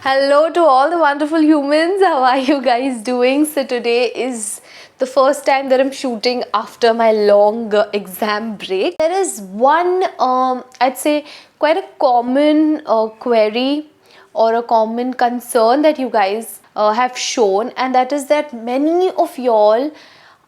Hello to all the wonderful humans. How are you guys doing? So today is the first time that I'm shooting after my long exam break. There is one, I'd say, quite a common query or a common concern that you guys have shown, and that is that many of y'all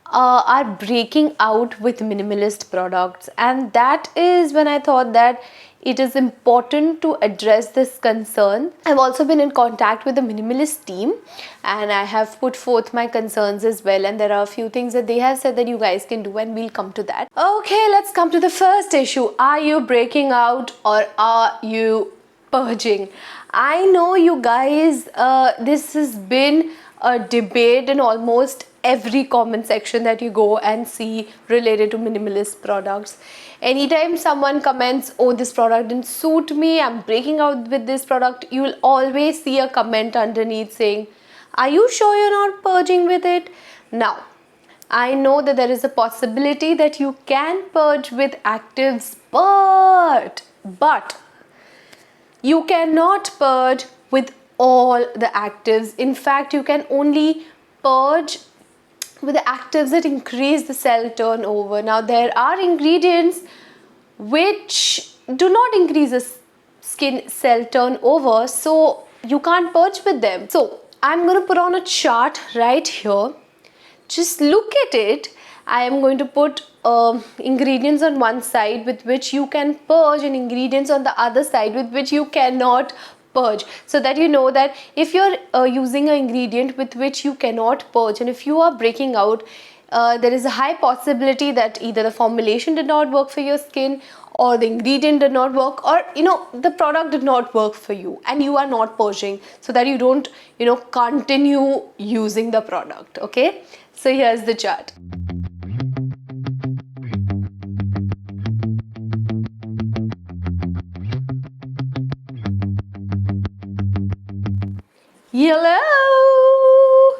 are breaking out with minimalist products, and that is when I thought that it is important to address this concern. I've also been in contact with the minimalist team and I have put forth my concerns as well, and there are a few things that they have said that you guys can do, and we'll come to that. Okay, let's come to the first issue. Are you breaking out or are you purging? I know you guys, this has been a debate in almost every comment section that you go and see related to minimalist products. Anytime someone comments, oh, this product didn't suit me, I'm breaking out with this product, you will always see a comment underneath saying, are you sure you're not purging with it? Now, I know that there is a possibility that you can purge with actives, but you cannot purge with all the actives. In fact, you can only purge with the actives that increase the cell turnover. Now, there are ingredients which do not increase the skin cell turnover, so you can't purge with them. So, I'm going to put on a chart right here. Just look at it. I am going to put ingredients on one side with which you can purge and ingredients on the other side with which you cannot purge, so that you know that if you're using an ingredient with which you cannot purge and if you are breaking out, there is a high possibility that either the formulation did not work for your skin, or the ingredient did not work, or the product did not work for you and you are not purging, so that you don't continue using the product. Okay, so here's the chart. Hello!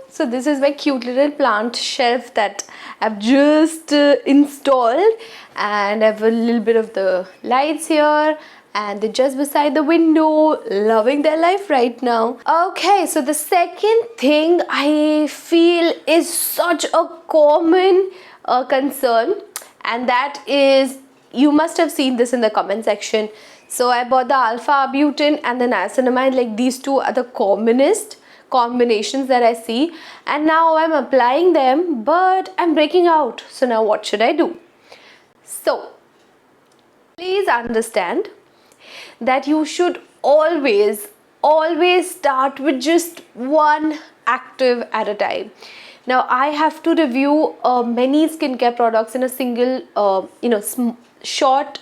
So this is my cute little plant shelf that I've just installed, and I have a little bit of the lights here, and they're just beside the window, loving their life right now. Okay, so the second thing I feel is such a common concern, and that is, you must have seen this in the comment section. So I bought the alpha arbutin and the niacinamide, like these two are the commonest combinations that I see, and now I'm applying them but I'm breaking out. So now what should I do? So please understand that you should always start with just one active at a time. Now I have to review many skincare products in a single short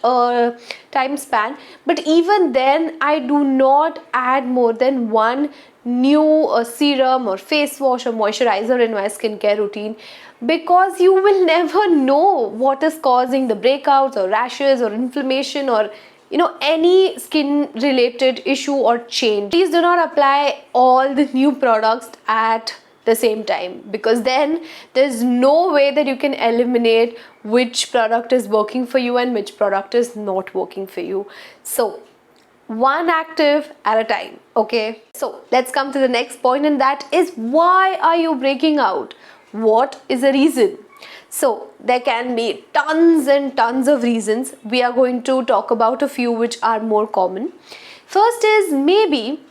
time span, but even then I do not add more than one new serum or face wash or moisturizer in my skincare routine, because you will never know what is causing the breakouts or rashes or inflammation or any skin related issue or change. Please do not apply all the new products at the same time, because then there's no way that you can eliminate which product is working for you and which product is not working for you. So one active at a time. Okay, so let's come to the next point, and that is, why are you breaking out? What is the reason? So there can be tons and tons of reasons. We are going to talk about a few which are more common. First is, maybe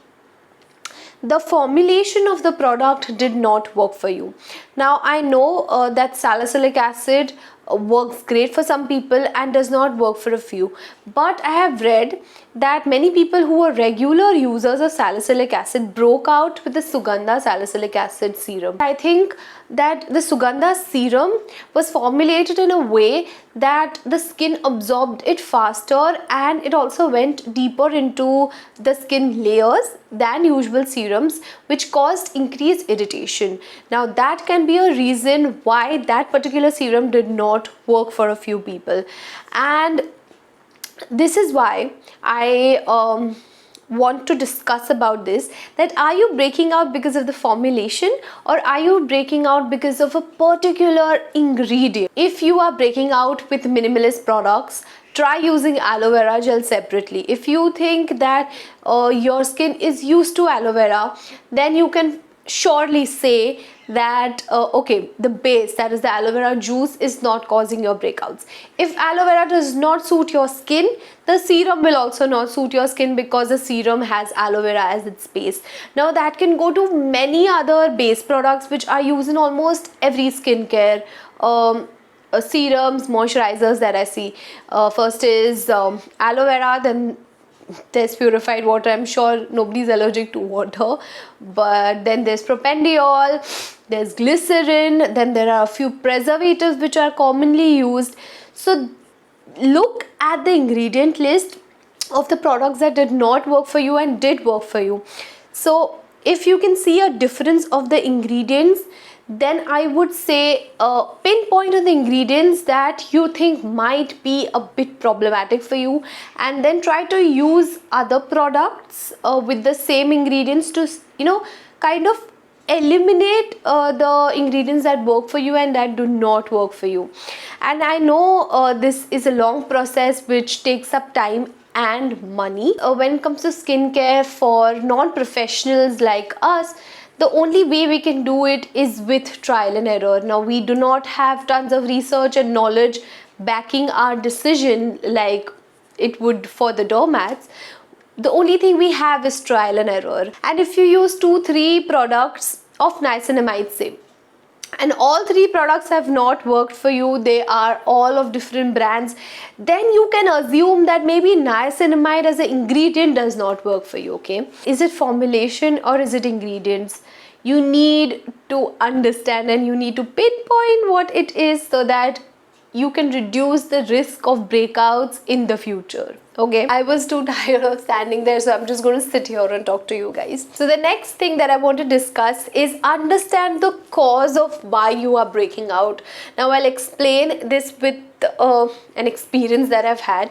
the formulation of the product did not work for you. Now I know that salicylic acid works great for some people and does not work for a few, but I have read that many people who were regular users of salicylic acid broke out with the Sugandha salicylic acid serum. I think that the Sugandha serum was formulated in a way that the skin absorbed it faster, and it also went deeper into the skin layers than usual serums, which caused increased irritation. Now that can be a reason why that particular serum did not work for a few people, and this is why I want to discuss about this, that are you breaking out because of the formulation, or are you breaking out because of a particular ingredient? If you are breaking out with minimalist products, try using aloe vera gel separately. If you think that your skin is used to aloe vera, then you can surely say that okay, the base, that is the aloe vera juice, is not causing your breakouts. If aloe vera does not suit your skin, the serum will also not suit your skin, because the serum has aloe vera as its base. Now that can go to many other base products which are used in almost every skincare serums, moisturizers that I see. First is aloe vera, then there's purified water. I'm sure nobody's allergic to water, but then there's propanediol, there's glycerin, then there are a few preservatives which are commonly used. So look at the ingredient list of the products that did not work for you and did work for you. So if you can see a difference of the ingredients, then I would say pinpoint on the ingredients that you think might be a bit problematic for you, and then try to use other products with the same ingredients to, you know, kind of eliminate the ingredients that work for you and that do not work for you. And I know this is a long process which takes up time and money. When it comes to skincare for non-professionals like us, the only way we can do it is with trial and error. Now, we do not have tons of research and knowledge backing our decision like it would for the doormats. The only thing we have is trial and error. And if you use 2-3 products of niacinamide, say, and all 3 products have not worked for you, they are all of different brands, then you can assume that maybe niacinamide as an ingredient does not work for you. Okay, is it formulation or is it ingredients? You need to understand and you need to pinpoint what it is, so that you can reduce the risk of breakouts in the future. Okay, I was too tired of standing there, so I'm just going to sit here and talk to you guys. So the next thing that I want to discuss is understand the cause of why you are breaking out. Now I'll explain this with an experience that I've had.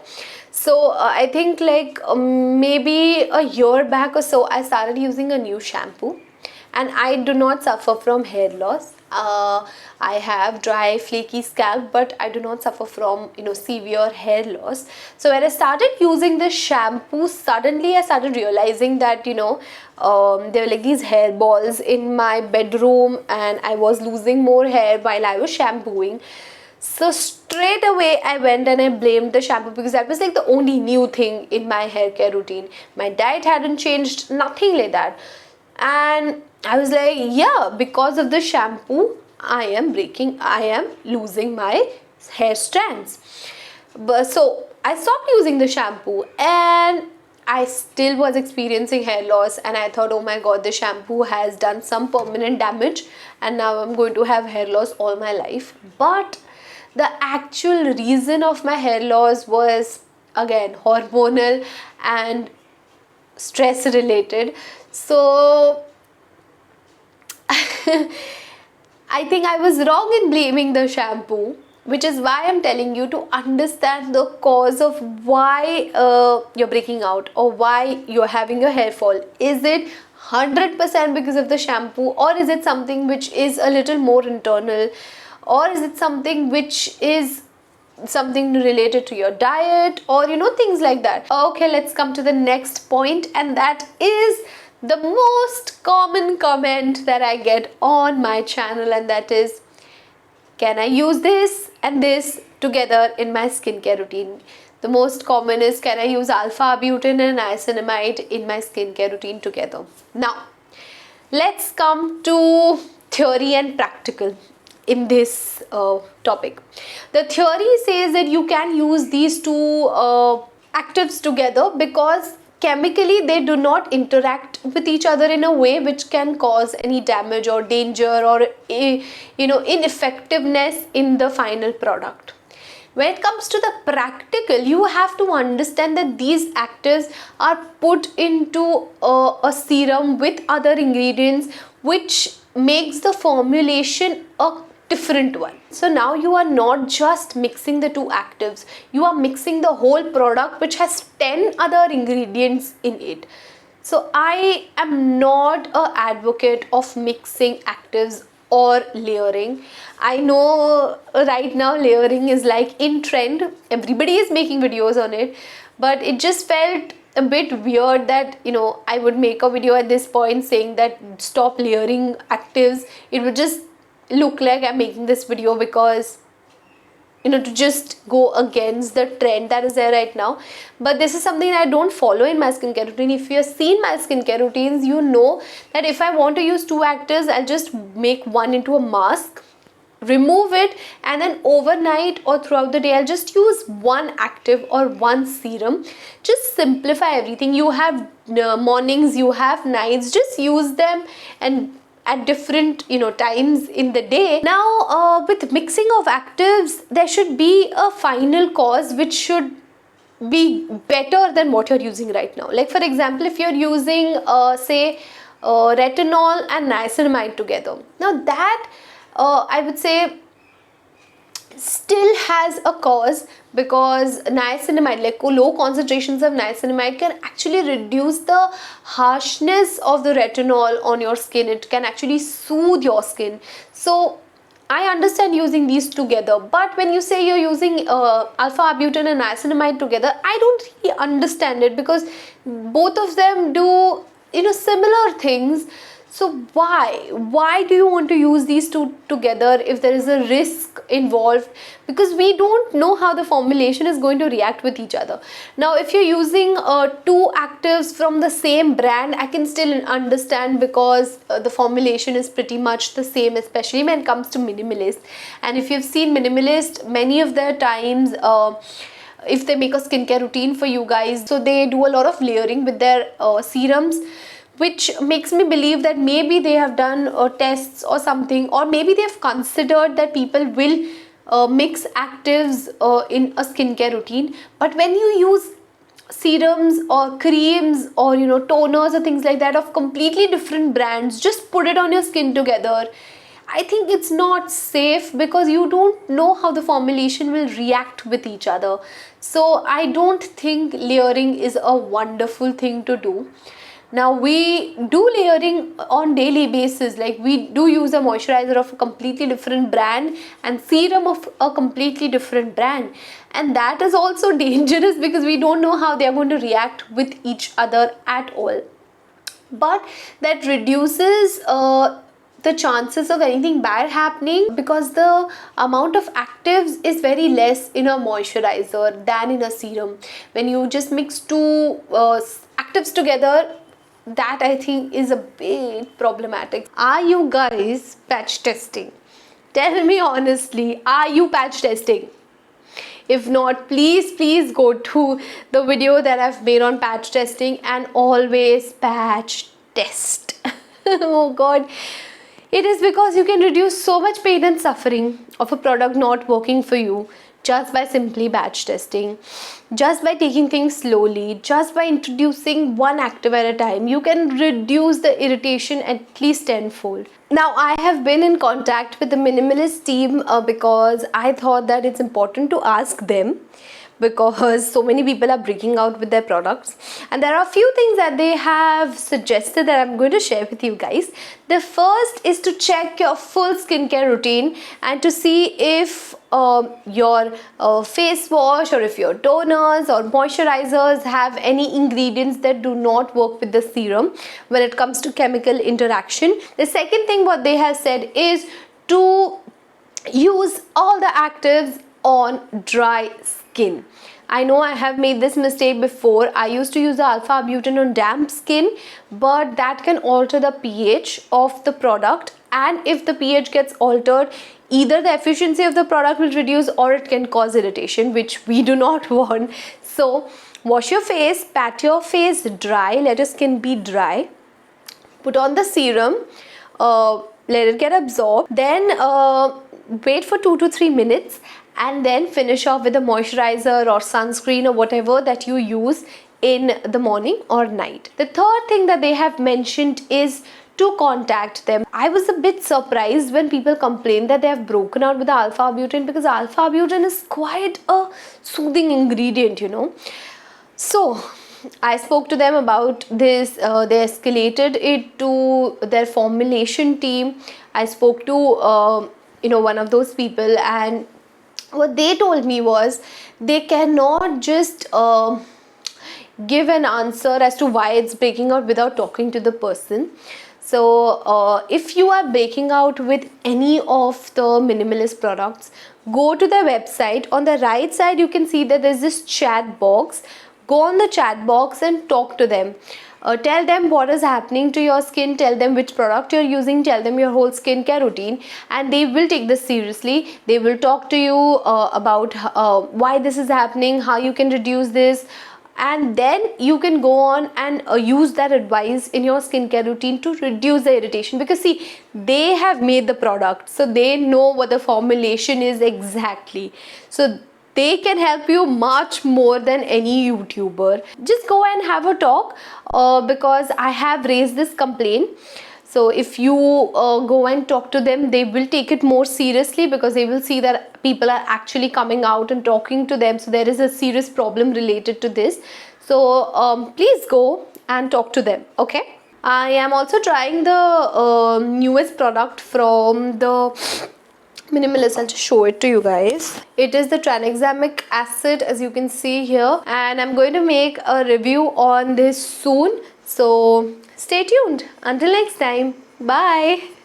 So I think like maybe a year back or so, I started using a new shampoo, and I do not suffer from hair loss. I have dry flaky scalp, but I do not suffer from, you know, severe hair loss. So when I started using this shampoo, suddenly I started realizing that, you know, there were like these hair balls in my bedroom, and I was losing more hair while I was shampooing. So straight away I went and I blamed the shampoo, because that was like the only new thing in my hair care routine. My diet hadn't changed, nothing like that. And I was like, yeah, because of the shampoo, I am losing my hair strands. But so I stopped using the shampoo, and I still was experiencing hair loss, and I thought, oh my god, the shampoo has done some permanent damage and now I'm going to have hair loss all my life. But the actual reason of my hair loss was again hormonal and stress related. So I think I was wrong in blaming the shampoo, which is why I'm telling you to understand the cause of why you're breaking out or why you're having your hair fall. Is it 100% because of the shampoo, or is it something which is a little more internal, or is it something which is something related to your diet, or, you know, things like that. Okay, let's come to the next point, and that is the most common comment that I get on my channel, and that is, can I use this and this together in my skincare routine? The most common is, can I use alpha butane and niacinamide in my skincare routine together? Now, let's come to theory and practical in this topic. The theory says that you can use these two actives together because chemically they do not interact with each other in a way which can cause any damage or danger or ineffectiveness in the final product. When it comes to the practical, you have to understand that these actives are put into a serum with other ingredients, which makes the formulation a different one. So now you are not just mixing the two actives, you are mixing the whole product which has 10 other ingredients in it. So I am not an advocate of mixing actives or layering. I know right now layering is like in trend. Everybody is making videos on it, but it just felt a bit weird that, you know, I would make a video at this point saying that stop layering actives. It would just look like I'm making this video because, you know, to just go against the trend that is there right now. But this is something that I don't follow in my skincare routine. If you have seen my skincare routines, you know that if I want to use two actives, I'll just make one into a mask, remove it, and then overnight or throughout the day I'll just use one active or one serum. Just simplify everything. You have mornings, you have nights, just use them and at different, you know, times in the day. Now with mixing of actives, there should be a final cause which should be better than what you're using right now. Like for example, if you're using say retinol and niacinamide together, now that I would say still has a cause, because niacinamide, like low concentrations of niacinamide, can actually reduce the harshness of the retinol on your skin. It can actually soothe your skin. So I understand using these together, but when you say you're using alpha arbutin and niacinamide together, I don't really understand it, because both of them do, you know, similar things. So why do you want to use these two together if there is a risk involved? Because we don't know how the formulation is going to react with each other. Now if you're using two actives from the same brand, I can still understand, because the formulation is pretty much the same, especially when it comes to Minimalist. And if you've seen Minimalist, many of their times if they make a skincare routine for you guys, so they do a lot of layering with their serums, which makes me believe that maybe they have done tests or something, or maybe they've considered that people will mix actives in a skincare routine. But when you use serums or creams or, you know, toners or things like that of completely different brands, just put it on your skin together, I think it's not safe, because you don't know how the formulation will react with each other. So I don't think layering is a wonderful thing to do. Now we do layering on daily basis, like we do use a moisturizer of a completely different brand and serum of a completely different brand, and that is also dangerous, because we don't know how they are going to react with each other at all. But that reduces the chances of anything bad happening, because the amount of actives is very less in a moisturizer than in a serum. When you just mix two actives together, that I think is a bit problematic. Are you guys patch testing? Tell me honestly, are you patch testing? If not, please go to the video that I've made on patch testing, and always patch test. Oh god. It is because you can reduce so much pain and suffering of a product not working for you just by simply batch testing, just by taking things slowly, just by introducing one active at a time. You can reduce the irritation at least tenfold. Now I have been in contact with the Minimalist team because I thought that it's important to ask them, because so many people are breaking out with their products, and there are a few things that they have suggested that I'm going to share with you guys. The first is to check your full skincare routine and to see if your face wash, or if your toners or moisturizers have any ingredients that do not work with the serum when it comes to chemical interaction. The second thing what they have said is to use all the actives on dry skin. I know I have made this mistake before. I used to use the alpha arbutin on damp skin, but that can alter the pH of the product, and if the pH gets altered, either the efficiency of the product will reduce or it can cause irritation, which we do not want. So wash your face, pat your face dry, let your skin be dry, put on the serum, let it get absorbed, then wait for 2 to 3 minutes, and then finish off with a moisturizer or sunscreen or whatever that you use in the morning or night. The third thing that they have mentioned is to contact them. I was a bit surprised when people complain that they have broken out with the alpha arbutin, because alpha arbutin is quite a soothing ingredient, you know. So I spoke to them about this. They escalated it to their formulation team. I spoke to one of those people, and what they told me was they cannot just give an answer as to why it's breaking out without talking to the person. So if you are breaking out with any of the minimalist products, go to their website. On the right side you can see that there's this chat box. Go on the chat box and talk to them. Tell them what is happening to your skin, tell them which product you're using, tell them your whole skincare routine, and they will take this seriously. They will talk to you about why this is happening, how you can reduce this, and then you can go on and use that advice in your skincare routine to reduce the irritation. Because see, they have made the product, so they know what the formulation is exactly, so they can help you much more than any YouTuber. Just go and have a talk, because I have raised this complaint. So if you go and talk to them, they will take it more seriously, because they will see that people are actually coming out and talking to them. So there is a serious problem related to this. So please go and talk to them. Okay. I am also trying the newest product from the Minimalist. I'll just show it to you guys. It is the tranexamic acid, as you can see here, and I'm going to make a review on this soon. So stay tuned. Until next time, bye.